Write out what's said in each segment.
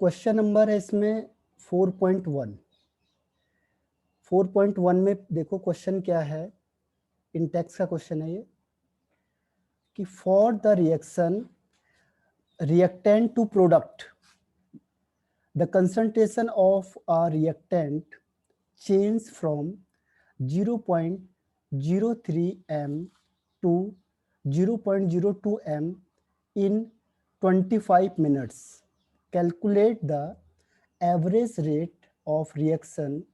Question number है इसमें 4.1। 4.1 में देखो क्वेश्चन क्या है, इन टेक्स्ट का क्वेश्चन है ये कि for the reaction reactant to product, the concentration of a reactant change from 0.03 m to 0.02 m in 25 minutes. Calculate the average rate of reaction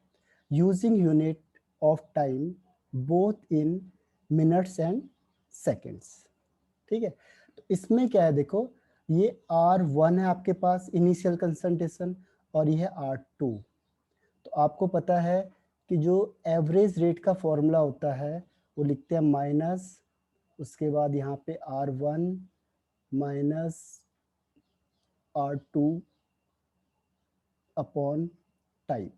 using unit of time both in minutes and seconds. ठीक है, तो इसमें क्या है देखो, ये R1 है आपके पास इनिशियल कंसंट्रेशन और ये है R2। तो आपको पता है कि जो एवरेज रेट का फॉर्मूला होता है वो लिखते हैं माइनस, उसके बाद यहाँ पे R1 minus R2 upon time.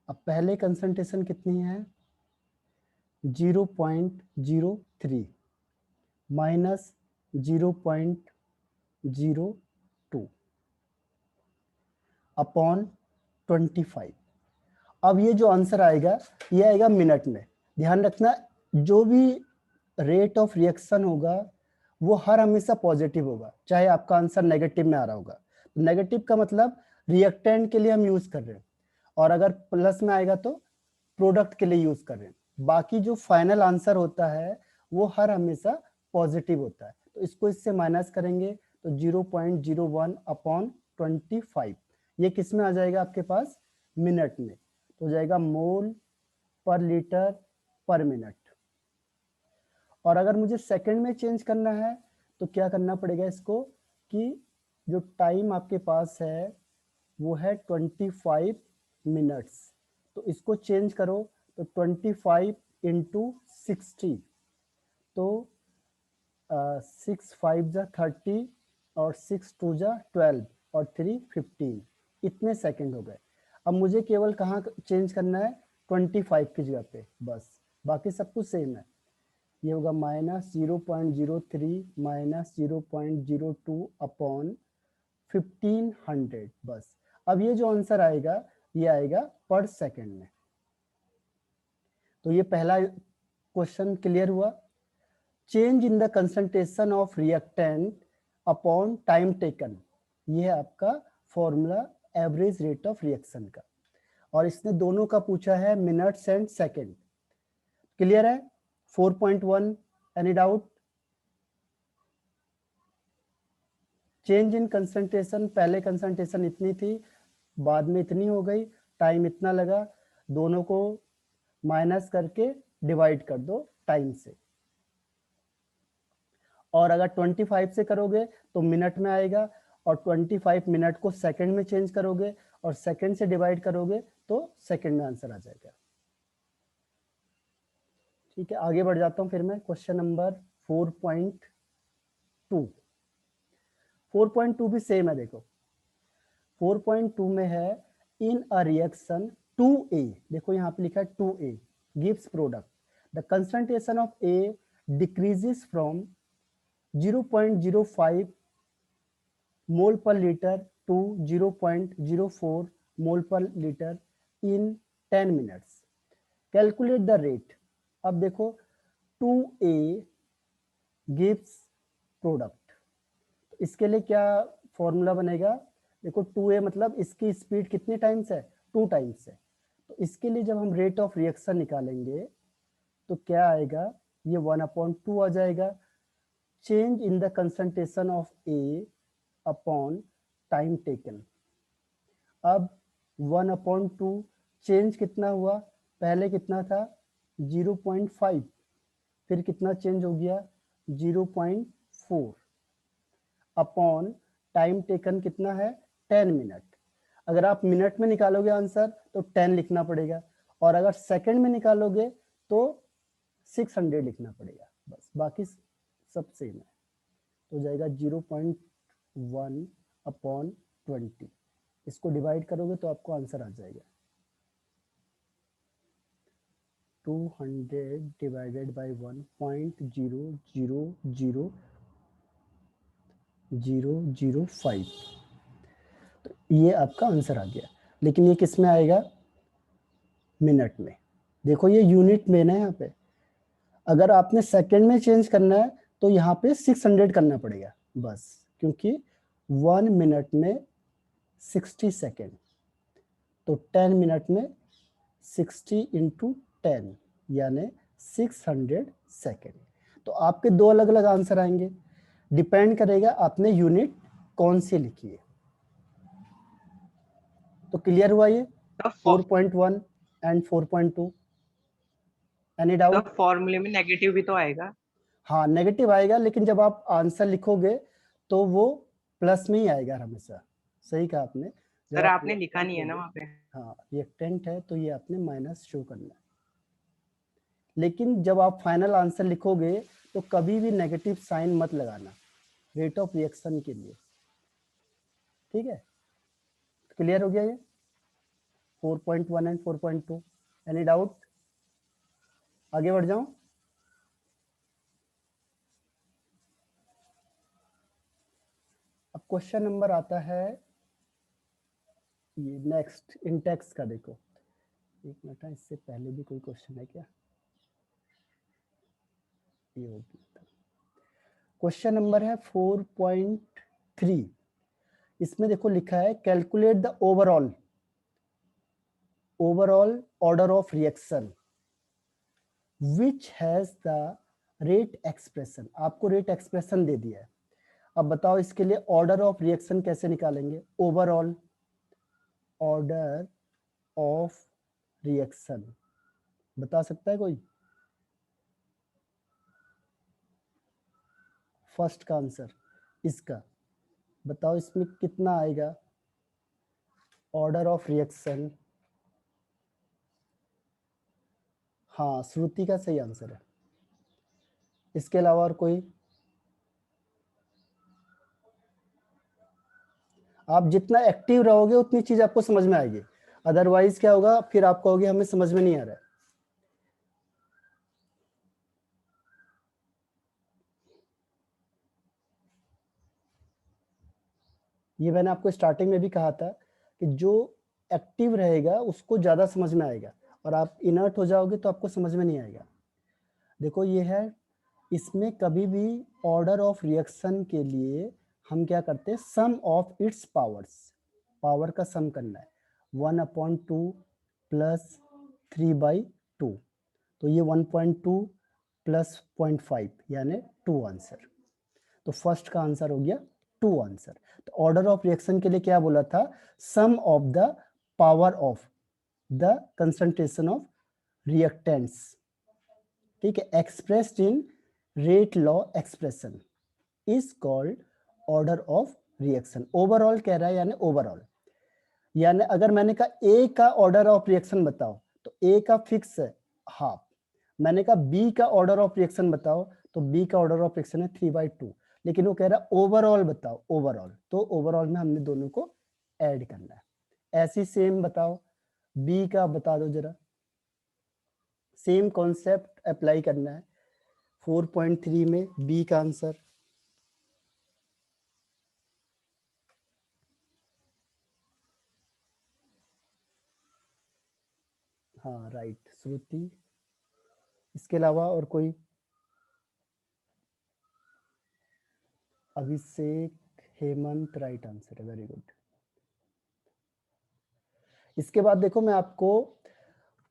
अब पहले कंसंट्रेशन कितनी है 0.03 माइनस 0.02 अपॉन 25। अब ये जो आंसर आएगा ये आएगा मिनट में। ध्यान रखना, जो भी रेट ऑफ रिएक्शन होगा वो हर हमेशा पॉजिटिव होगा, चाहे आपका आंसर नेगेटिव में आ रहा होगा। नेगेटिव का मतलब रिएक्टेंट के लिए हम यूज कर रहे हैं, और अगर प्लस में आएगा तो प्रोडक्ट के लिए यूज कर रहे हैं। बाकी जो फाइनल आंसर होता है वो हर हमेशा पॉजिटिव होता है। तो इसको इससे माइनस करेंगे तो 0.01 अपॉन 25, ये किस में आ जाएगा आपके पास मिनट में, तो हो जाएगा मोल पर लीटर पर मिनट। और अगर मुझे सेकंड में चेंज करना है तो क्या करना पड़ेगा इसको, कि जो टाइम आपके पास है वो है 25 मिनट्स, तो इसको चेंज करो तो 25 इंटू 60, तो 6 5 जा 30 और 6 2 जा 12 और 3 15, इतने सेकंड हो गए। अब मुझे केवल कहाँ चेंज करना है 25 की जगह पे, बस बाकी सब कुछ सेम है। ये होगा माइनस 0.03 माइनस 0.02 अपॉन 1500, बस। अब ये जो आंसर आएगा ये आएगा पर सेकंड में। तो ये पहला क्वेश्चन क्लियर हुआ। Change in the concentration of reactant upon time taken, ये है आपका formula average rate of reaction का, और इसने दोनों का पूछा है मिनट्स एंड सेकंड। क्लियर है 4.1? Any doubt? Change in concentration, पहले कंसंट्रेशन इतनी थी, बाद में इतनी हो गई, टाइम इतना लगा, दोनों को माइनस करके डिवाइड कर दो टाइम से। और अगर 25 से करोगे तो मिनट में आएगा, और 25 मिनट को सेकंड में चेंज करोगे और सेकंड से डिवाइड करोगे तो सेकंड में आंसर आ जाएगा। ठीक है, आगे बढ़ जाता हूं फिर मैं क्वेश्चन नंबर 4.2। 4.2 भी सेम है, देखो 4.2 में है इन अ रिएक्शन 2A, देखो यहाँ पे लिखा है 2A gives product, the concentration of A decreases from 0.05 मोल पर लीटर टू 0.04 मोल पर litre in 10 minutes. Calculate the rate. अब देखो 2A गिव्स प्रोडक्ट, इसके लिए क्या फॉर्मूला बनेगा, देखो 2A मतलब इसकी स्पीड कितने टाइम्स है 2 टाइम्स है, तो इसके लिए जब हम रेट ऑफ रिएक्शन निकालेंगे तो क्या आएगा, ये 1/2 आ जाएगा। Change in the concentration of A upon time taken. अब 1/2 चेंज कितना हुआ, पहले कितना था 0.5, फिर कितना चेंज हो गया 0.4 अपॉन टाइम टेकन कितना है 10 मिनट। अगर आप मिनट में निकालोगे आंसर तो 10 लिखना पड़ेगा, और अगर सेकंड में निकालोगे तो 600 लिखना पड़ेगा, बस बाकी सब सेम है। तो जाएगा 0.1 अपॉन 20, इसको डिवाइड करोगे तो आपको आंसर आ जाएगा 200 डिवाइडेड बाई 1.0009 0.005। तो ये आपका आंसर आ गया, लेकिन ये किस में आएगा? मिनट में। देखो ये यूनिट में ना, यहाँ पे अगर आपने सेकंड में चेंज करना है तो यहाँ पे 600 करना पड़ेगा बस, क्योंकि 1 मिनट में 60 सेकेंड, तो 10 मिनट में 60 इंटू 10 यानी 600 सेकेंड। तो आपके दो अलग अलग आंसर आएंगे, डिपेंड करेगा आपने यूनिट कौन सी लिखी है। तो क्लियर हुआ ये 4.1 एंड 4.2? Any doubt? फॉर्मूले में नेगेटिव भी तो आएगा। हाँ नेगेटिव आएगा, लेकिन जब आप आंसर लिखोगे तो वो प्लस में ही आएगा हमेशा। सही कहा आपने। सर आपने लिखा नहीं है ना वहाँ पे। हाँ रिएक्टेंट है तो ये आपने माइनस शो करना है, लेकिन जब आप फाइनल आंसर लिखोगे तो कभी भी नेगेटिव साइन मत लगाना रेट ऑफ रिएक्शन के लिए। ठीक है, क्लियर हो गया ये 4.1 एंड 4.2? Any doubt? आगे बढ़ जाऊं? अब क्वेश्चन नंबर आता है ये नेक्स्ट इंटेक्स का। देखो एक मिनट, इससे पहले भी कोई क्वेश्चन है क्या? ये हो गया। क्वेश्चन नंबर है 4.3। इसमें देखो लिखा है calculate the overall order of reaction which has the rate expression. आपको रेट एक्सप्रेशन दे दिया है, अब बताओ इसके लिए ऑर्डर ऑफ रिएक्शन कैसे निकालेंगे? ओवरऑल ऑर्डर ऑफ रिएक्शन बता सकता है कोई? फर्स्ट का आंसर इसका बताओ, इसमें कितना आएगा ऑर्डर ऑफ रिएक्शन? हाँ श्रुति का सही आंसर है। इसके अलावा और कोई? आप जितना एक्टिव रहोगे उतनी चीज आपको समझ में आएगी, अदरवाइज क्या होगा फिर आप कहोगे हमें समझ में नहीं आ रहा है। ये मैंने आपको स्टार्टिंग में भी कहा था कि जो एक्टिव रहेगा उसको ज्यादा समझ में आएगा, और आप इनर्ट हो जाओगे तो आपको समझ में नहीं आएगा। देखो ये है, इसमें कभी भी ऑर्डर ऑफ रिएक्शन के लिए हम क्या करते हैं? सम ऑफ इट्स पावर्स, पावर का सम करना है। 1/2 प्लस 3/2, तो ये 1.2 प्लस 0.5 यानी 2 आंसर। तो फर्स्ट का आंसर हो गया 2 आंसर। तो ऑर्डर ऑफ रिएक्शन के लिए क्या बोला था? Sum of the power of the concentration of reactants. ठीक है, expressed in rate law expression is called order of reaction. Overall कह रहा है यानी ओवरऑल, यानी अगर मैंने कहा ए का ऑर्डर ऑफ रिएक्शन बताओ तो ए का फिक्स है हाफ, मैंने कहा बी का ऑर्डर ऑफ रिएक्शन बताओ तो बी का ऑर्डर ऑफ रिएक्शन है 3/2, लेकिन वो कह रहा है ओवरऑल बताओ ओवरऑल, तो ओवरऑल में हमने दोनों को ऐड करना है। ऐसी सेम बताओ बी का बता दो जरा, सेम कॉन्सेप्ट अप्लाई करना है 4.3 में बी का आंसर। हाँ राइट श्रुति। इसके अलावा और कोई? अभिषेक, हेमंत, राइट आंसर है, वेरी गुड। इसके बाद देखो मैं आपको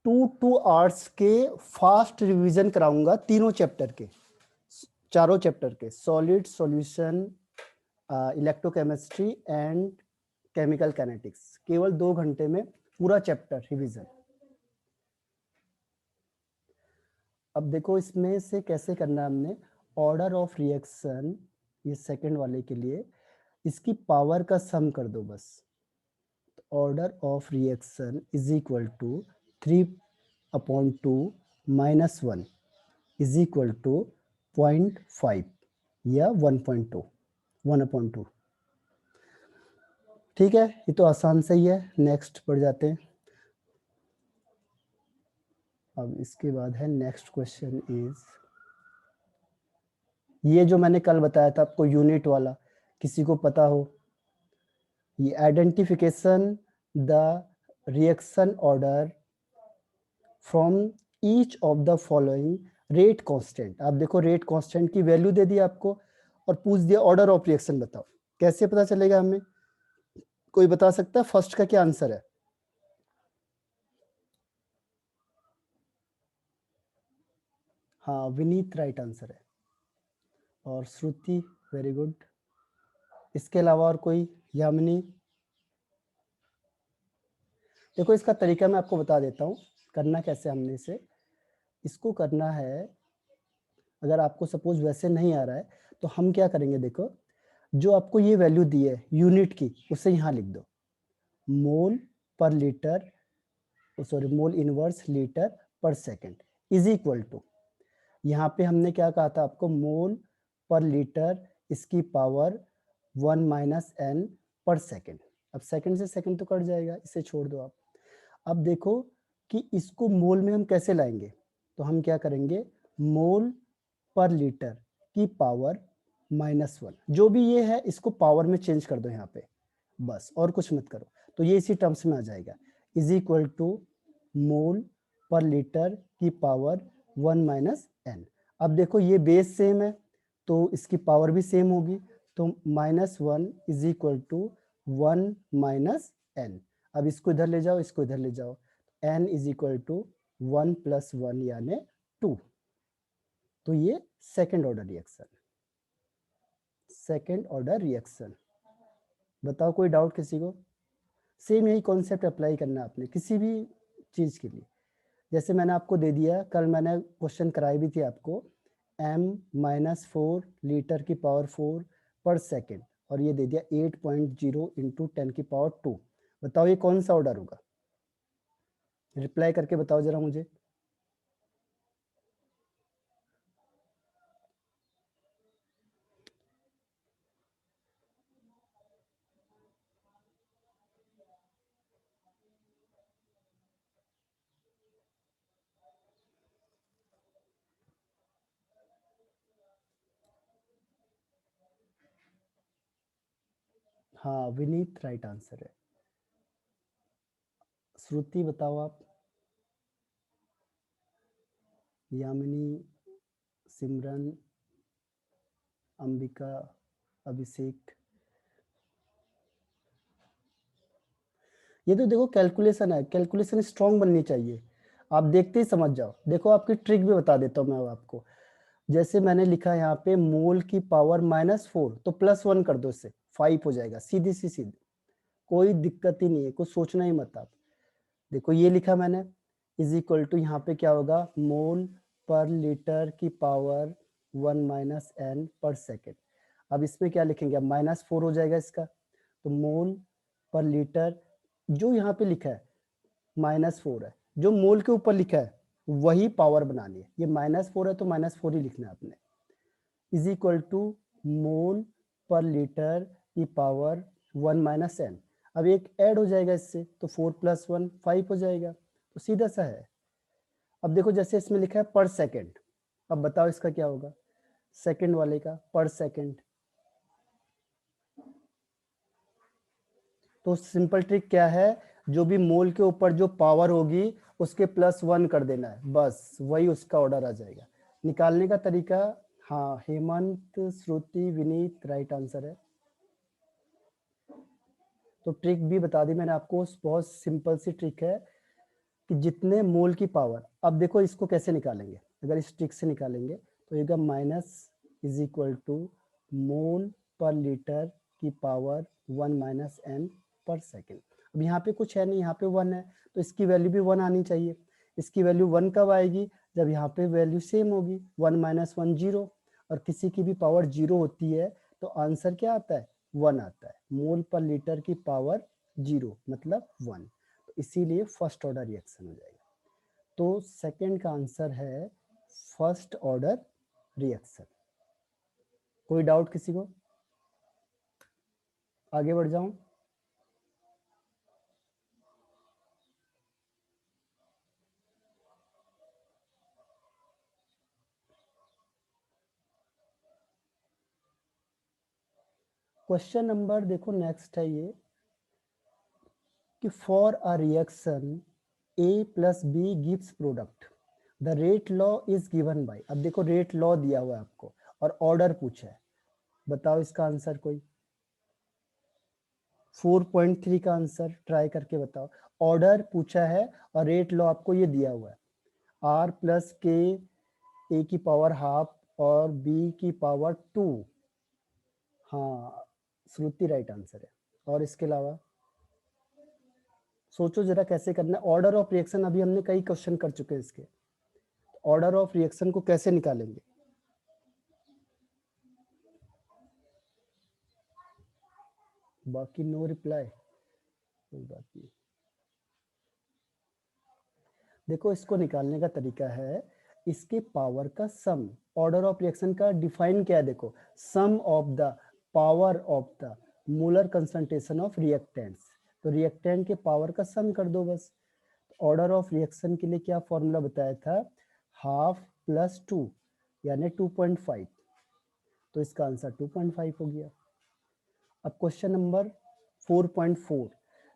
2 आवर्स के फास्ट रिवीजन कराऊंगा तीनों चैप्टर के, चारों चैप्टर के, solid solution, electrochemistry and chemical kinetics. केवल 2 घंटे में पूरा चैप्टर रिवीजन। अब देखो इसमें से कैसे करना है हमने ऑर्डर ऑफ रिएक्शन, ये सेकंड वाले के लिए इसकी पावर का सम कर दो बस। Order of reaction is equal to 3/2 minus 1 is equal to 0.5 या 1.2, 1/2। ठीक है, ये तो आसान सही है। नेक्स्ट बढ़ जाते हैं। अब इसके बाद है नेक्स्ट क्वेश्चन इज, ये जो मैंने कल बताया था आपको यूनिट वाला किसी को पता हो? ये identification the reaction order from each of the following rate constant. आप देखो रेट कांस्टेंट की वैल्यू दे दी आपको और पूछ दिया ऑर्डर ऑफ रिएक्शन बताओ। कैसे पता चलेगा हमें? कोई बता सकता है फर्स्ट का क्या आंसर है? हाँ, विनीत राइट आंसर है। और श्रुति वेरी गुड। इसके अलावा और कोई? यामिनी? देखो इसका तरीका मैं आपको बता देता हूँ करना कैसे हमने इसे। इसको करना है, अगर आपको सपोज वैसे नहीं आ रहा है तो हम क्या करेंगे, देखो जो आपको ये वैल्यू दी है यूनिट की उसे यहाँ लिख दो, मोल पर litre, sorry mole inverse litre पर सेकंड इज इक्वल टू, यहाँ पे हमने क्या कहा था आपको, मोल पर लीटर इसकी पावर 1 माइनस एन पर सेकंड। अब सेकंड से सेकंड तो कट जाएगा, इसे छोड़ दो आप। अब देखो कि इसको मोल में हम कैसे लाएंगे, तो हम क्या करेंगे, मोल पर लीटर की पावर -1, जो भी ये है इसको पावर में चेंज कर दो यहाँ पे, बस और कुछ मत करो, तो ये इसी टर्म्स में आ जाएगा, इज इक्वल टू मोल पर लीटर की पावर 1 माइनस एन। अब देखो ये बेस सेम है तो इसकी पावर भी सेम होगी, तो -1 is equal to 1 minus n. अब इसको इधर ले जाओ, इसको इधर ले जाओ, n is equal to 1 plus 1 यानी 2। तो ये second order reaction, second order reaction. बताओ कोई डाउट किसी को? सेम यही कॉन्सेप्ट अप्लाई करना है आपने किसी भी चीज के लिए। जैसे मैंने आपको दे दिया, कल मैंने क्वेश्चन कराई भी थी आपको, m-4 लीटर की पावर 4 पर सेकेंड, और ये दे दिया 8.0 इंटू 10 की पावर 2। बताओ ये कौन सा ऑर्डर होगा? रिप्लाई करके बताओ जरा मुझे। हाँ, विनीत राइट आंसर है। श्रुति बताओ आप। यामिनी, सिमरन, अंबिका, अभिषेक। ये तो देखो कैलकुलेशन है, कैलकुलेशन स्ट्रॉन्ग बननी चाहिए, आप देखते ही समझ जाओ। देखो आपकी ट्रिक भी बता देता हूँ मैं आपको। जैसे मैंने लिखा यहाँ पे मोल की पावर -4, तो +1 कर दो, इससे 5 हो जाएगा, सीधी सी सीधी, कोई दिक्कत ही नहीं है, कुछ सोचना ही मत आप। देखो ये लिखा मैंने, इज इक्वल टू यहाँ पे क्या होगा, मोल पर लीटर की पावर 1 माइनस एन पर सेकेंड। अब इसमें क्या लिखेंगे, अब -4 हो जाएगा इसका, तो मोल पर लीटर जो यहाँ पे लिखा है -4 है, जो मोल के ऊपर लिखा है वही पावर बनानी है, ये -4 है तो -4 ही लिखना है आपने, इज इक्वल टू मोल पर लीटर की पावर 1 माइनस एन। अब एक ऐड हो जाएगा इससे, तो 4 प्लस 1 5 हो जाएगा, तो सीधा सा है। अब देखो जैसे इसमें लिखा है पर सेकेंड, अब बताओ इसका क्या होगा, सेकेंड वाले का पर सेकेंड। तो सिंपल ट्रिक क्या है, जो भी मोल के ऊपर जो पावर होगी उसके +1 कर देना है, बस वही उसका ऑर्डर आ जाएगा। निकालने का तरीका, हाँ हेमंत, श्रुति, विनीत राइट आंसर है। तो ट्रिक भी बता दी मैंने आपको, बहुत सिंपल सी ट्रिक है कि जितने मोल की पावर, अब देखो इसको कैसे निकालेंगे, अगर इस ट्रिक से निकालेंगे तो ये माइनस इज इक्वल टू मोल पर लीटर की पावर 1 माइनस एन पर सेकेंड। अब यहाँ पे कुछ है नहीं, यहाँ पे 1 है तो इसकी वैल्यू भी 1 आनी चाहिए। इसकी वैल्यू 1 कब आएगी, जब यहाँ पे वैल्यू सेम होगी, 1 माइनस 1 जीरो, और किसी की भी पावर जीरो होती है तो आंसर क्या आता है, 1 आता है। मोल पर लीटर की पावर जीरो मतलब 1, तो इसीलिए फर्स्ट ऑर्डर रिएक्शन हो जाएगा। तो सेकंड का आंसर है फर्स्ट ऑर्डर रिएक्शन। कोई डाउट किसी को? आगे बढ़ जाऊं? क्वेश्चन नंबर देखो नेक्स्ट है ये कि for a reaction A plus B gives product the rate law is given by. अब देखो रेट लॉ दिया हुआ है आपको और ऑर्डर पूछा है, बताओ इसका आंसर कोई। 4.3 का आंसर ट्राई करके बताओ। ऑर्डर पूछा है और रेट लॉ आपको ये दिया हुआ है, आर प्लस के ए की पावर हाफ और बी की पावर 2। हाँ श्रुति राइट आंसर है। और इसके अलावा सोचो जरा कैसे करना है। ऑर्डर ऑफ रिएक्शन अभी हमने कई क्वेश्चन कर चुके हैं इसके, ऑर्डर ऑफ रिएक्शन को कैसे निकालेंगे। बाकी नो रिप्लाई, कोई बात नहीं। देखो इसको निकालने का तरीका है इसके पावर का सम। ऑर्डर ऑफ रिएक्शन का डिफाइन क्या है देखो, sum of the power of the molar concentration of reactants. तो रिएक्टेंट के पावर का सम कर दो बस। ऑर्डर ऑफ रिएक्शन के लिए क्या फॉर्मूला बताया था, हाफ प्लस 2 यानी 2.5। तो इसका आंसर 2.5 हो गया। अब क्वेश्चन नंबर 4.4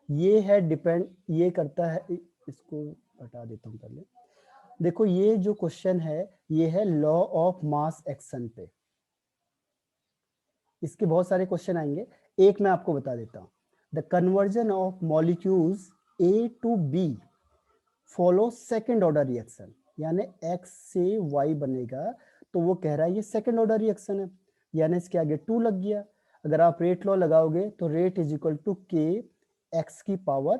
ये है डिपेंड, ये करता है, इसको हटा देता हूँ पहले। देखो ये जो क्वेश्चन है ये है लॉ ऑफ मास एक्शन पे। इसके बहुत सारे क्वेश्चन आएंगे, एक मैं आपको बता देता हूँ। The conversion of molecules A to B follow second order reaction, यानी एक्स से वाई बनेगा तो वो कह रहा है ये सेकेंड ऑर्डर रिएक्शन है, यानी इसके आगे 2 लग गया। अगर आप रेट लॉ लगाओगे तो रेट इज इक्वल टू के एक्स की पावर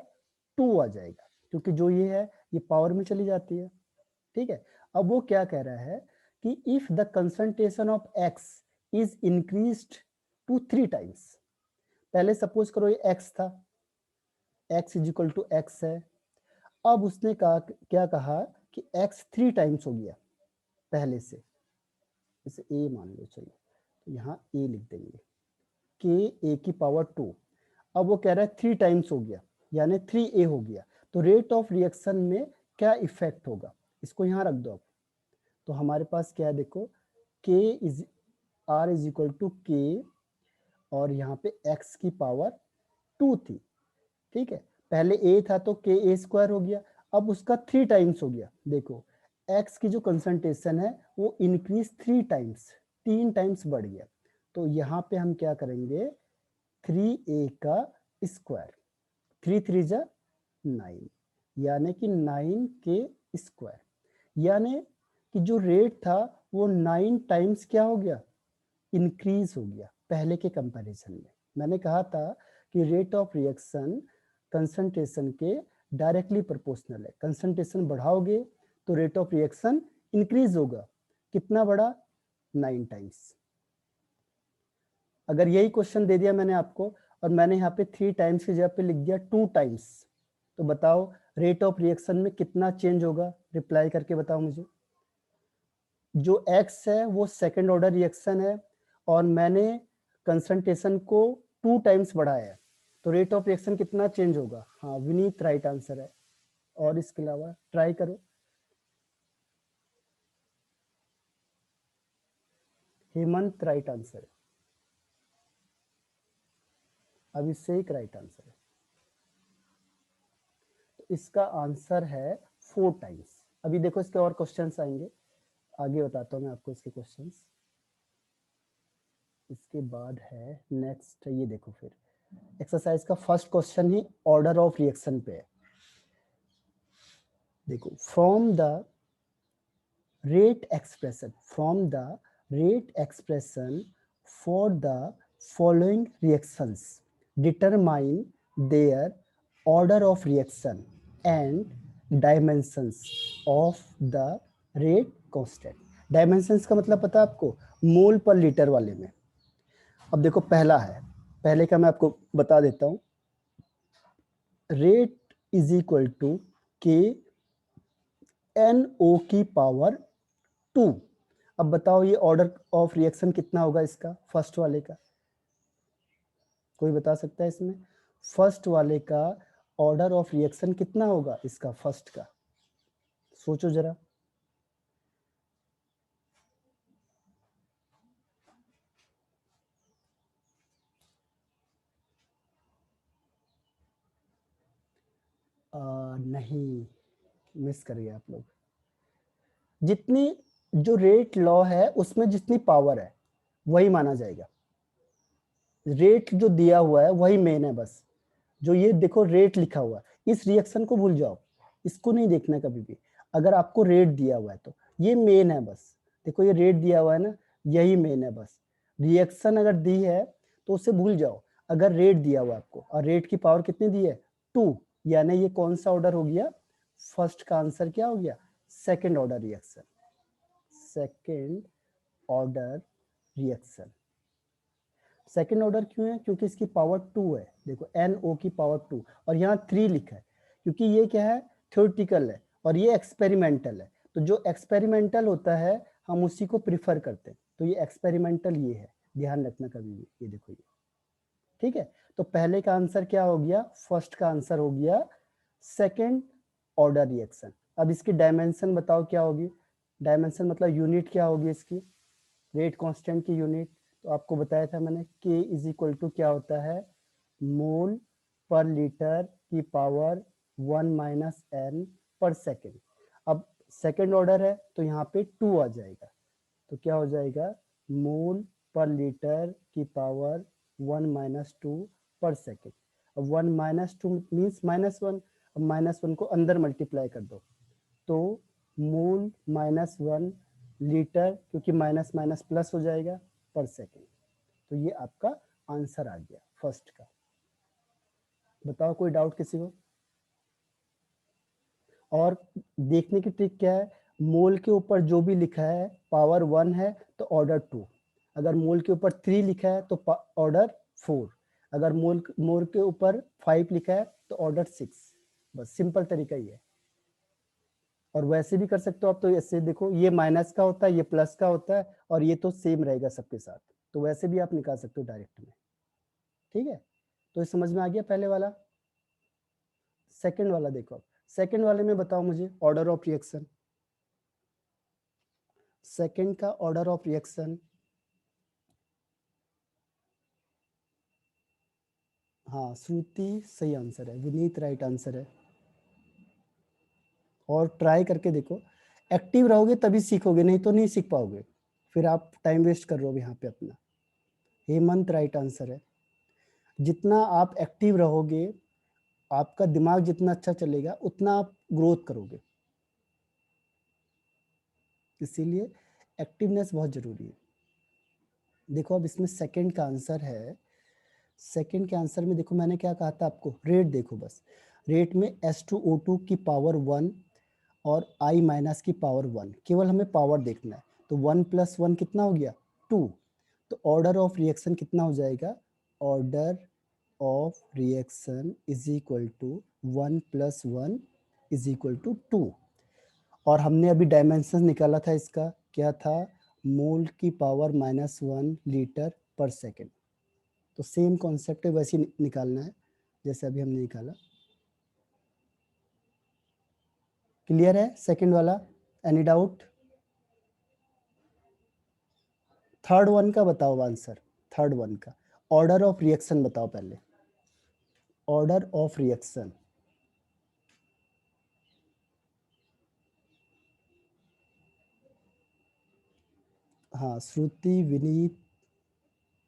2 आ जाएगा, क्योंकि जो ये है ये पावर में चली जाती है। ठीक है, अब वो क्या कह रहा है कि if the concentration of X is increased to 3 times. पहले सपोज करो ये एक्स था, X is equal to X है। अब उसने कहा क्या कहा कि x 3 टाइम्स हो गया पहले से, इसे a मान लो, चलो तो यहाँ a लिख देंगे, k a की पावर 2। अब वो कह रहा है 3 टाइम्स हो गया यानी 3a हो गया, तो रेट ऑफ रिएक्शन में क्या इफेक्ट होगा, इसको यहाँ रख दो आप। तो हमारे पास क्या है देखो, k is r is equal to k और यहाँ पे x की पावर 2 थी। ठीक है, पहले a था तो k a स्क्वायर हो गया, अब उसका 3 टाइम्स हो गया। देखो x की जो कंसंट्रेशन है वो इंक्रीज 3 टाइम्स, 3 टाइम्स बढ़ गया। तो यहाँ पे हम क्या करेंगे, 3a का स्क्वायर, 3 3 जा 9 यानी कि 9 के स्क्वायर, यानी कि जो रेट था वो 9 टाइम्स क्या हो गया, इंक्रीज हो गया पहले के कंपैरिजन में। मैंने कहा था कि रेट ऑफ रिएक्शन कंसंट्रेशन के डायरेक्टली प्रोपोर्शनल है। कंसंट्रेशन बढ़ाओगे तो रेट ऑफ रिएक्शन इंक्रीज होगा, कितना बढ़ा, 9 टाइम्स। अगर यही क्वेश्चन दे दिया मैंने आपको और मैंने यहाँ पे 3 टाइम्स की जगह पे लिख दिया 2 टाइम्स, तो बताओ रेट ऑफ रिएक्शन में कितना चेंज होगा, रिप्लाई करके बताओ मुझे। जो x है वो सेकेंड ऑर्डर रिएक्शन है और मैंने कंसंट्रेशन को 2 टाइम्स बढ़ाया है, तो रेट ऑफ रिएक्शन कितना चेंज होगा। हाँ विनीत राइट आंसर है। और इसके अलावा ट्राई करो, हेमंत राइट आंसर है, अभिषेक राइट आंसर है। तो इसका आंसर है 4 टाइम्स। अभी देखो इसके और क्वेश्चंस आएंगे, आगे बताता हूँ मैं आपको इसके क्वेश्चंस। इसके बाद है नेक्स्ट, ये देखो फिर एक्सरसाइज का first question he order of reaction पे है। देखो from the rate expression for the following reactions determine their order of reaction and dimensions of the rate constant। Dimensions का मतलब पता है आपको, मोल पर लीटर वाले में। अब देखो पहला है, पहले का मैं आपको बता देता हूं, रेट इज इक्वल टू के एन ओ की पावर 2। अब बताओ ये ऑर्डर ऑफ रिएक्शन कितना होगा इसका, फर्स्ट वाले का, कोई बता सकता है इसमें, फर्स्ट वाले का ऑर्डर ऑफ रिएक्शन कितना होगा इसका, फर्स्ट का, सोचो जरा। नहीं, मिस कर गए आप लोग। जितनी जो रेट लॉ है उसमें जितनी पावर है वही माना जाएगा। रेट जो दिया हुआ है वही मेन है बस। जो ये देखो रेट लिखा हुआ है, इस रिएक्शन को भूल जाओ, इसको नहीं देखना कभी भी। अगर आपको रेट दिया हुआ है तो ये मेन है बस। देखो ये रेट दिया हुआ है ना, यही मेन है बस। रिएक्शन अगर दी है तो उसे भूल जाओ। अगर रेट दिया हुआ है आपको और रेट की पावर कितनी दी है 2, यानी ये कौन सा ऑर्डर हो गया, फर्स्ट का आंसर क्या हो गया, second order reaction. Second order reaction. Second order क्यों है, क्योंकि इसकी पावर 2 है। देखो NO की पावर 2 और यहाँ 3 लिखा है, क्योंकि ये क्या है, थ्योरेटिकल है और ये एक्सपेरिमेंटल है। तो जो एक्सपेरिमेंटल होता है हम उसी को प्रिफर करते हैं। तो ये एक्सपेरिमेंटल ये है, ध्यान रखना कभी भी। ये देखो ये, ठीक है। तो पहले का आंसर क्या हो गया, फर्स्ट का आंसर हो गया सेकेंड ऑर्डर रिएक्शन। अब इसकी डायमेंशन बताओ क्या होगी। डायमेंशन मतलब यूनिट क्या होगी इसकी, रेट कांस्टेंट की यूनिट। तो आपको बताया था मैंने K इज इक्वल टू क्या होता है, मोल पर लीटर की पावर 1 माइनस n पर सेकेंड। अब सेकेंड ऑर्डर है तो यहाँ पे 2 आ जाएगा, तो क्या हो जाएगा, मोल पर लीटर की पावर 1 माइनस 2 पर सेकेंड। अब 1 माइनस 2 मीन्स -1। अब -1 को अंदर मल्टीप्लाई कर दो, तो मोल -1 लीटर, क्योंकि माइनस माइनस प्लस हो जाएगा, पर सेकेंड। तो ये आपका आंसर आ गया फर्स्ट का। बताओ कोई डाउट किसी को। और देखने की ट्रिक क्या है, मोल के ऊपर जो भी लिखा है पावर 1 है तो ऑर्डर 2, अगर मोल के ऊपर 3 लिखा है तो ऑर्डर 4, अगर मोल के ऊपर 5 लिखा है तो ऑर्डर 6। बस सिंपल तरीका ही है। और वैसे भी कर सकते हो आप। तो ऐसे देखो, ये माइनस का होता है, ये प्लस का होता है, और ये तो सेम रहेगा सबके साथ। तो वैसे भी आप निकाल सकते हो डायरेक्ट में, ठीक है। तो ये समझ में आ गया पहले वाला। सेकंड वाला देखो, सेकंड वाले में बताओ मुझे ऑर्डर ऑफ रिएक्शन। सेकंड का ऑर्डर ऑफ रिएक्शन, हाँ श्रुति सही आंसर है, विनीत राइट आंसर है। और ट्राई करके देखो, एक्टिव रहोगे तभी सीखोगे, नहीं तो नहीं सीख पाओगे। फिर आप टाइम वेस्ट कर रहे हो यहाँ पे अपना। हेमंत राइट आंसर है। जितना आप एक्टिव रहोगे, आपका दिमाग जितना अच्छा चलेगा उतना आप ग्रोथ करोगे। इसीलिए एक्टिवनेस बहुत जरूरी है। देखो अब इसमें सेकंड का आंसर है। सेकंड के आंसर में देखो मैंने क्या कहा था आपको, रेट देखो बस। रेट में H2O2 की पावर 1 और I माइनस की पावर 1, केवल हमें पावर देखना है। तो 1 प्लस 1 कितना हो गया 2। तो ऑर्डर ऑफ रिएक्शन कितना हो जाएगा, order of reaction is equal to 1 plus 1 is equal to 2। और हमने अभी डायमेंशन निकाला था इसका, क्या था, मोल की पावर -1 लीटर पर सेकेंड। तो सेम कॉन्सेप्ट है, वैसे निकालना है जैसे अभी हमने निकाला। क्लियर है सेकंड वाला, एनी डाउट। थर्ड वन का बताओ आंसर। थर्ड वन का ऑर्डर ऑफ रिएक्शन बताओ पहले, ऑर्डर ऑफ रिएक्शन। हाँ श्रुति, विनीत,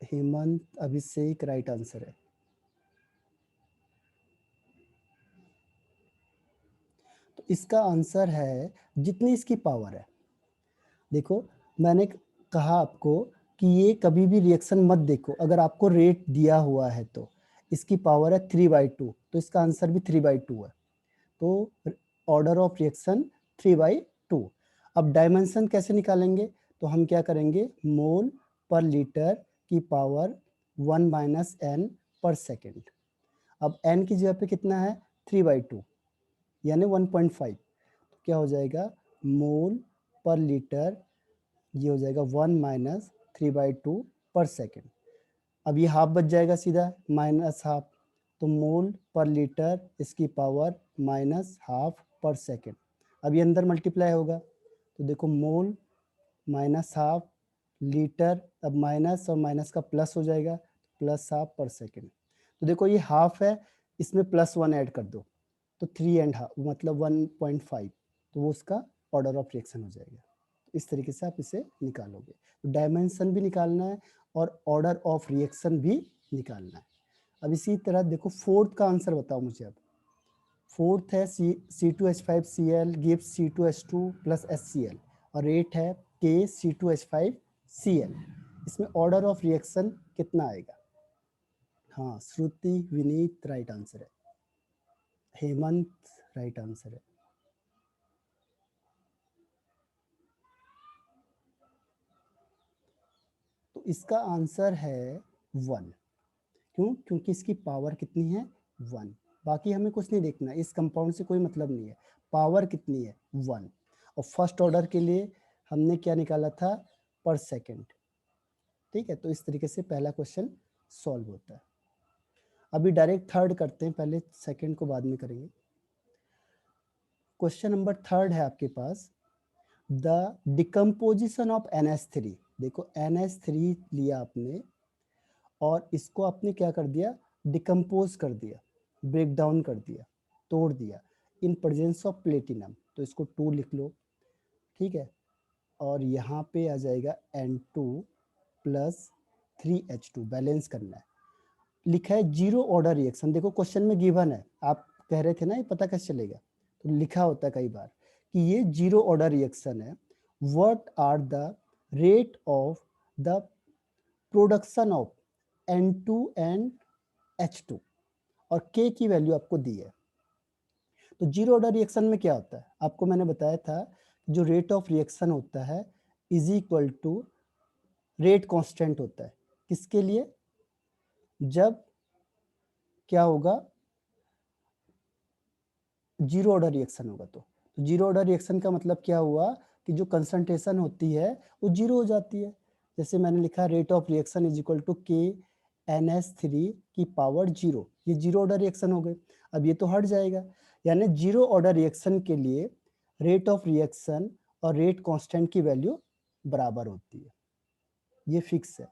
हेमंत, अभिषेक राइट आंसर है। तो इसका आंसर है जितनी इसकी पावर है। देखो मैंने कहा आपको कि ये कभी भी रिएक्शन मत देखो, अगर आपको रेट दिया हुआ है तो इसकी पावर है 3/2, तो इसका आंसर भी 3/2 है। तो ऑर्डर ऑफ रिएक्शन 3/2। अब डायमेंशन कैसे निकालेंगे, तो हम क्या करेंगे, मोल पर लीटर की पावर 1 माइनस n पर सेकेंड। अब n की जगह पे कितना है 3/2 यानी 1.5। तो क्या हो जाएगा, मोल पर लीटर, ये हो जाएगा 1 माइनस 3/2 पर सेकेंड। अब ये हाफ बच जाएगा सीधा, माइनस हाफ। तो मोल पर लीटर इसकी पावर -हाफ पर सेकेंड। अब ये अंदर मल्टीप्लाई होगा, तो देखो मोल -हाफ लीटर, अब माइनस और माइनस का प्लस हो जाएगा, +1/2 पर सेकेंड। तो देखो ये हाफ है, इसमें +1 ऐड कर दो, तो 3.5 मतलब 1.5, तो वो उसका ऑर्डर ऑफ रिएक्शन हो जाएगा। इस तरीके से आप इसे निकालोगे। तो डायमेंशन भी निकालना है और ऑर्डर ऑफ रिएक्शन भी निकालना है। अब इसी तरह देखो फोर्थ का आंसर बताओ मुझे। अब फोर्थ है C2H5Cl gives C2H2 plus HCl और रेट है K C2H5Cl। इसमें ऑर्डर ऑफ रिएक्शन कितना आएगा? हाँ, श्रुति विनीत राइट आंसर है, हेमंत राइट आंसर है। तो इसका आंसर है 1। क्यों? क्योंकि इसकी पावर कितनी है? 1। बाकी हमें कुछ नहीं देखना, इस कंपाउंड से कोई मतलब नहीं है, पावर कितनी है? 1। और फर्स्ट ऑर्डर के लिए हमने क्या निकाला था? पर सेकेंड। ठीक है, तो इस तरीके से पहला क्वेश्चन सॉल्व होता है। अभी डायरेक्ट थर्ड करते हैं, पहले सेकेंड को बाद में करेंगे। क्वेश्चन नंबर थर्ड है आपके पास, द डिकम्पोजिशन ऑफ NH3। देखो NH3 लिया आपने और इसको आपने क्या कर दिया? डिकम्पोज कर दिया, ब्रेक डाउन कर दिया, तोड़ दिया इन प्रेजेंस ऑफ प्लेटिनम। तो इसको 2 लिख लो, ठीक है। और यहाँ पे आ जाएगा N2 प्लस 3H2, बैलेंस करना है। लिखा है जीरो ऑर्डर रिएक्शन। देखो क्वेश्चन में गिवन है, आप कह रहे थे ना ये पता कैसे चलेगा, तो लिखा होता है कई बार कि ये जीरो ऑर्डर रिएक्शन है। What are the rate of the production of N2 and H2 और K की वैल्यू आपको दी है। तो जीरो ऑर्डर रिएक्शन में क्या होता है? आपको मैंने बताया था, जो रेट ऑफ रिएक्शन होता है is equal to rate constant होता है। किसके लिए? जब क्या होगा? जीरो ऑर्डर रिएक्शन होगा। तो जीरो ऑर्डर रिएक्शन का मतलब क्या हुआ कि जो कंसंट्रेशन होती है वो जीरो हो जाती है। जैसे मैंने लिखा rate of reaction is equal to K NH3 की पावर 0, ये जीरो ऑर्डर रिएक्शन हो गए। अब ये तो हट जाएगा, यानी जीरो ऑर्डर रिएक्शन के लिए रेट ऑफ रिएक्शन और रेट कांस्टेंट की वैल्यू बराबर होती है, ये फिक्स है।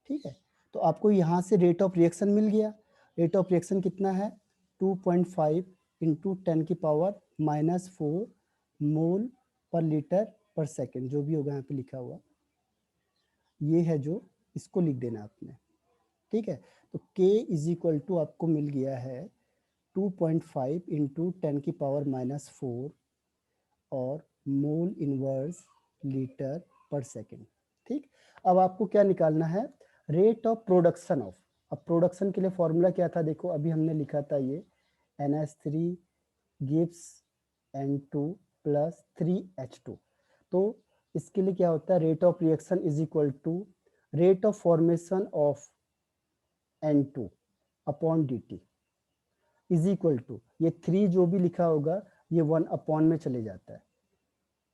ठीक है, तो आपको यहाँ से रेट ऑफ रिएक्शन मिल गया। रेट ऑफ रिएक्शन कितना है? 2.5 इंटू 10 की पावर -4 मोल पर लीटर पर सेकेंड, जो भी होगा यहाँ पे लिखा हुआ ये है, जो इसको लिख देना आपने। ठीक है, तो K इज इक्वल टू आपको मिल गया है 2.5 इंटू 10 की पावर -4 और मोल इनवर्स लीटर पर सेकेंड। ठीक, अब आपको क्या निकालना है? Rate of production of. अब प्रोडक्शन के लिए फॉर्मूला क्या था? देखो अभी हमने लिखा था ये NH3 gives N2 plus 3H2। तो इसके लिए क्या होता है? Rate of reaction is equal to rate of formation of N2 upon dt is equal to, ये 3 जो भी लिखा होगा ये 1 अपॉन में चले जाता है,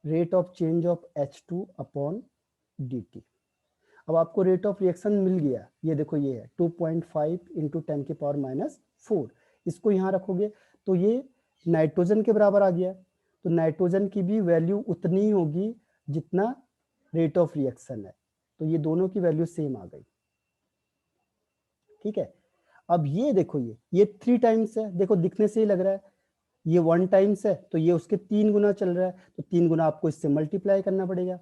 rate of change of H2 upon dt। अब आपको रेट ऑफ रिएक्शन मिल गया, ये देखो ये है 2.5 इंटू 10 की पावर -4। इसको यहाँ रखोगे तो ये नाइट्रोजन के बराबर आ गया। तो नाइट्रोजन की भी वैल्यू उतनी ही होगी जितना रेट ऑफ रिएक्शन है, तो ये दोनों की वैल्यू सेम आ गई। ठीक है, अब ये देखो ये 3 टाइम्स है, देखो दिखने से ही लग रहा है ये 1 टाइम्स है, तो ये उसके 3 गुना चल रहा है, तो 3 गुना आपको इससे मल्टीप्लाई करना पड़ेगा।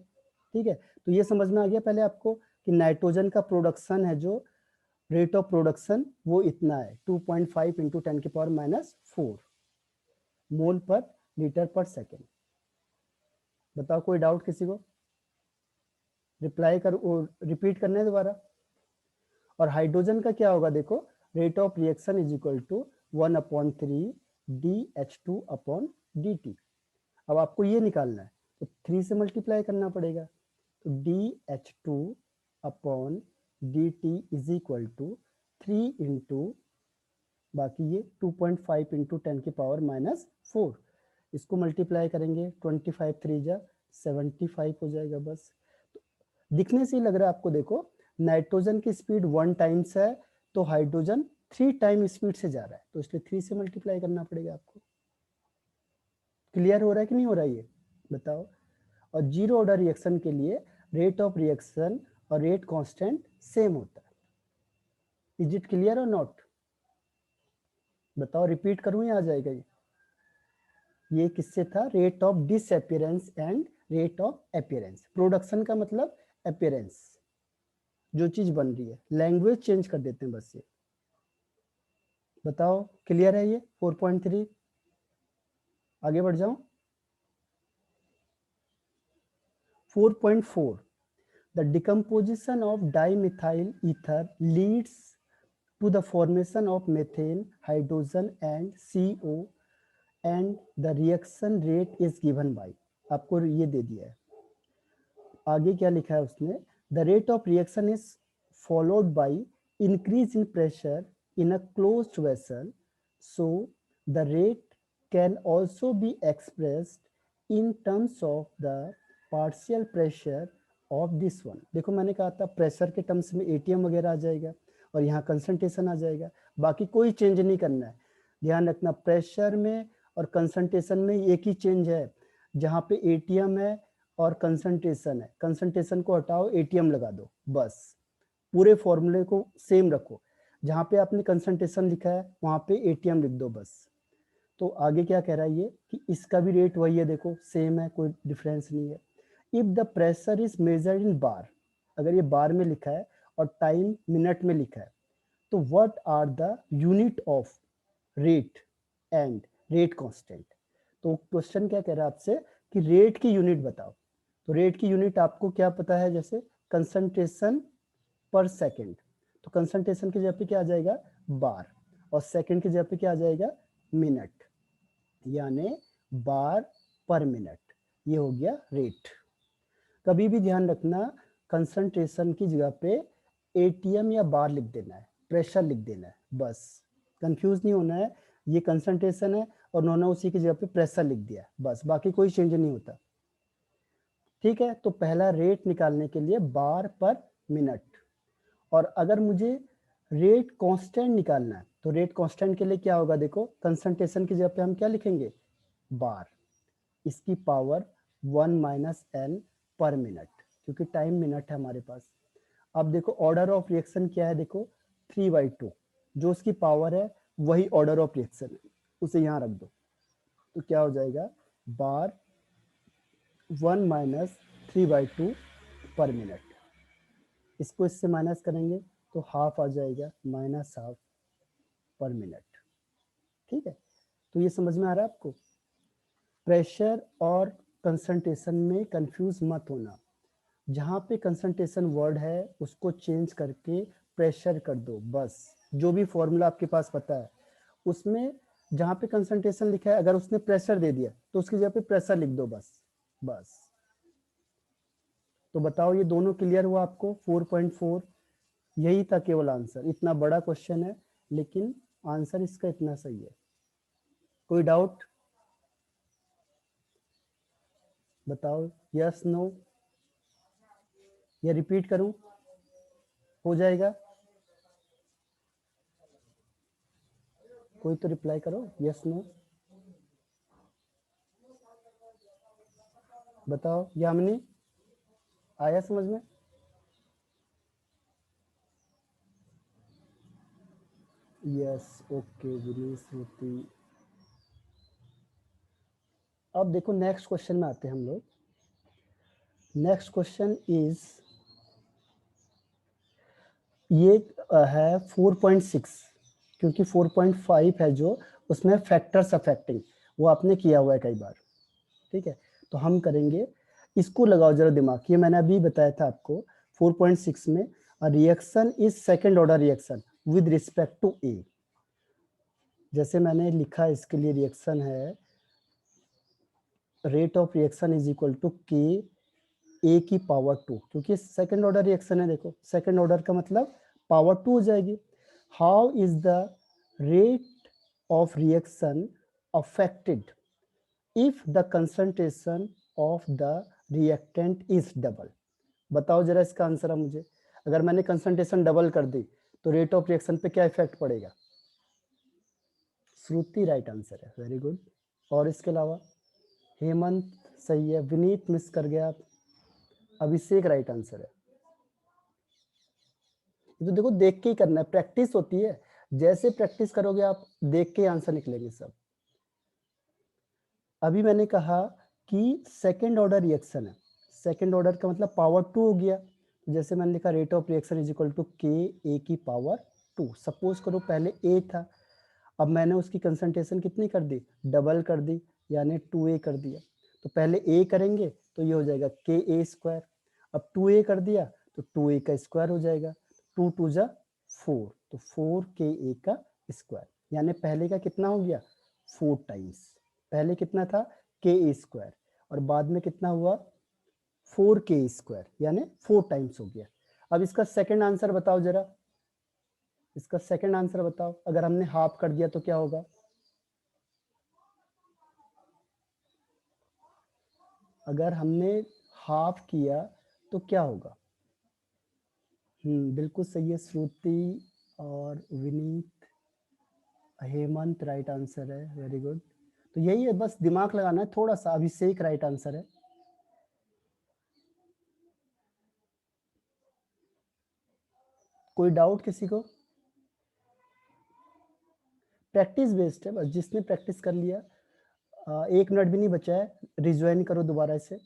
ठीक है, तो ये समझ में आ गया पहले आपको कि नाइट्रोजन का प्रोडक्शन है, जो रेट ऑफ प्रोडक्शन वो इतना है 2.5 इंटू 10 की पावर -4 मोल पर लीटर पर सेकेंड। बताओ कोई डाउट किसी को? रिप्लाई कर, रिपीट करना है दोबारा। और हाइड्रोजन का क्या होगा? देखो rate of reaction is equal to 1/3 DH2 upon dt। अब आपको ये निकालना है तो 3 से मल्टीप्लाई करना पड़ेगा, तो DH2 upon dt is equal to 3 into बाकी ये 2.5 इंटू 10 की पावर -4, इसको मल्टीप्लाई करेंगे 25 3 जा 75 हो जाएगा बस। तो दिखने से ही लग रहा है आपको, देखो नाइट्रोजन की स्पीड 1 टाइम्स है तो हाइड्रोजन 3 टाइम स्पीड से जा रहा है, तो इसलिए 3 से मल्टीप्लाई करना पड़ेगा आपको। क्लियर हो रहा है कि नहीं हो रहा है ये बताओ? और जीरो ऑर्डर रिएक्शन के लिए रेट ऑफ रिएक्शन और रेट कांस्टेंट सेम होता है। इज इट क्लियर और नॉट? बताओ, रिपीट करूं या आ जाएगा ये? ये किससे था? Rate of disappearance and rate of appearance. Production का मतलब अपीयरेंस, जो चीज बन रही है। लैंग्वेज चेंज कर देते हैं बस। ये बताओ क्लियर है ये 4.3? आगे बढ़ जाऊं। 4.4 the decomposition of dimethyl ether leads to the formation of methane, hydrogen and CO and the reaction rate is given by। आपको ये दे दिया है। आगे क्या लिखा है उसने? The rate of reaction is followed by increase in pressure in a closed vessel, so the rate can also be expressed in terms of the partial pressure of this one. देखो मैंने कहा था प्रेशर के terms में ATM वगैरह आ जाएगा और यहाँ कंसंट्रेशन आ जाएगा, बाकी कोई चेंज नहीं करना है। ध्यान रखना प्रेशर में और कंसंट्रेशन में एक ही चेंज है, जहाँ पे एटीएम है और कंसंट्रेशन है, कंसंट्रेशन को हटाओ एटीएम लगा दो बस। पूरे फॉर्मूले को सेम रखो, जहाँ पे आपने कंसंट्रेशन लिखा है वहाँ पे एटीएम लिख दो बस। तो आगे क्या कह रहा है ये कि इसका भी रेट वही है, देखो सेम है, कोई डिफरेंस नहीं है। If the pressure is measured in bar, अगर ये बार में लिखा है और टाइम मिनट में लिखा है, तो what are the unit of rate and rate constant. तो क्वेश्चन क्या कह रहा है आपसे कि रेट की यूनिट बताओ। तो रेट की यूनिट आपको क्या पता है, जैसे कंसंट्रेशन पर सेकंड, तो कंसंट्रेशन की जगह पे क्या आ जाएगा? बार, और सेकंड की जगह पे क्या आ जाएगा? मिनट, यानी बार पर मिनट। ये हो गया रेट। कभी भी ध्यान रखना कंसंट्रेशन की जगह पे एटीएम या बार लिख देना है, प्रेशर लिख देना है बस, कंफ्यूज नहीं होना है। ये कंसंट्रेशन है और उन्होंने उसी की जगह पे प्रेशर लिख दिया बस, बाकी कोई चेंज नहीं होता। ठीक है, तो पहला रेट निकालने के लिए बार पर मिनट, और अगर मुझे रेट कांस्टेंट निकालना है तो रेट कांस्टेंट के लिए क्या होगा? देखो कंसंट्रेशन की जगह पे हम क्या लिखेंगे? बार, इसकी पावर 1 माइनस एन पर मिनट, क्योंकि टाइम मिनट है हमारे पास। अब देखो ऑर्डर ऑफ रिएक्शन क्या है? देखो 3/2, जो उसकी पावर है वही ऑर्डर ऑफ रिएक्शन है, उसे यहाँ रख दो। तो क्या हो जाएगा? बार 1 माइनस 3/2 पर मिनट। इसको इससे माइनस करेंगे तो हाफ आ जाएगा, माइनस हाफ पर मिनट। ठीक है, तो ये समझ में आ रहा है आपको? प्रेशर और कंसंट्रेशन में कंफ्यूज मत होना, जहाँ पे कंसंट्रेशन वर्ड है उसको चेंज करके प्रेशर कर दो बस। जो भी फॉर्मूला आपके पास पता है उसमें जहाँ पे कंसंट्रेशन लिखा है, अगर उसने प्रेशर दे दिया तो उसकी जगह पे प्रेशर लिख दो बस। बस तो बताओ ये दोनों क्लियर हुआ आपको? 4.4 यही था केवल आंसर। इतना बड़ा क्वेश्चन है लेकिन आंसर इसका इतना सही है। कोई डाउट बताओ, यस नो, या रिपीट करूं? हो जाएगा? कोई तो रिप्लाई करो, यस नो बताओ। यामिनी आया समझ में? यस, ओके विनीत श्रुति। अब देखो नेक्स्ट क्वेश्चन में आते हैं हम लोग। नेक्स्ट क्वेश्चन इज ये है 4.6, क्योंकि 4.5 है जो उसमें फैक्टर्स अफेक्टिंग, वो आपने किया हुआ है कई बार। ठीक है, तो हम करेंगे, इसको लगाओ जरा दिमाग। ये मैंने अभी बताया था आपको 4.6 में reaction is second order reaction with respect to A. जैसे मैंने लिखा इसके लिए रिएक्शन है rate of reaction is equal to k A की पावर 2, क्योंकि सेकंड ऑर्डर रिएक्शन है। देखो सेकंड ऑर्डर का मतलब पावर 2 हो जाएगी। How is the rate of reaction affected if the concentration of the reactant is double? बताओ जरा इसका आंसर है मुझे। अगर मैंने कंसंट्रेशन डबल कर दी तो रेट ऑफ रिएक्शन पे क्या इफेक्ट पड़ेगा? श्रुति राइट आंसर है, वेरी गुड। और इसके अलावा हेमंत सही है, विनीत मिस कर गया आप, अभिषेक राइट आंसर है। तो देखो देख के ही करना है, प्रैक्टिस होती है, जैसे प्रैक्टिस करोगे आप देख के आंसर निकलेंगे सब। अभी मैंने कहा कि सेकेंड ऑर्डर रिएक्शन है, सेकेंड ऑर्डर का मतलब पावर 2 हो गया, जैसे मैंने लिखा rate of reaction is equal to k A की पावर 2। सपोज करो पहले ए था, अब मैंने उसकी कंसंट्रेशन कितनी कर दी, डबल कर दी, यानी 2a कर दिया। तो पहले a करेंगे तो ये हो जाएगा के ए स्क्वायर, अब 2a कर दिया तो 2a का स्क्वायर हो जाएगा, 2 2 जा 4, तो 4 के ए का स्क्वायर, यानी पहले का कितना हो गया 4 टाइम्स, पहले कितना था के ए स्क्वायर और बाद में कितना हुआ 4 के स्क्वायर, यानी 4 टाइम्स हो गया। अब इसका सेकंड आंसर बताओ जरा, इसका सेकंड आंसर बताओ, अगर हमने हाफ कर दिया तो क्या होगा, अगर हमने हाफ किया तो क्या होगा। बिल्कुल सही है श्रुति और विनीत, हेमंत राइट आंसर है, वेरी गुड। तो यही है, बस दिमाग लगाना है थोड़ा सा। अभिषेक राइट आंसर है। कोई डाउट किसी को, प्रैक्टिस बेस्ड है, बस जिसने प्रैक्टिस कर लिया 1 मिनट भी नहीं बचा है, रिज्वाइन करो दोबारा इसे।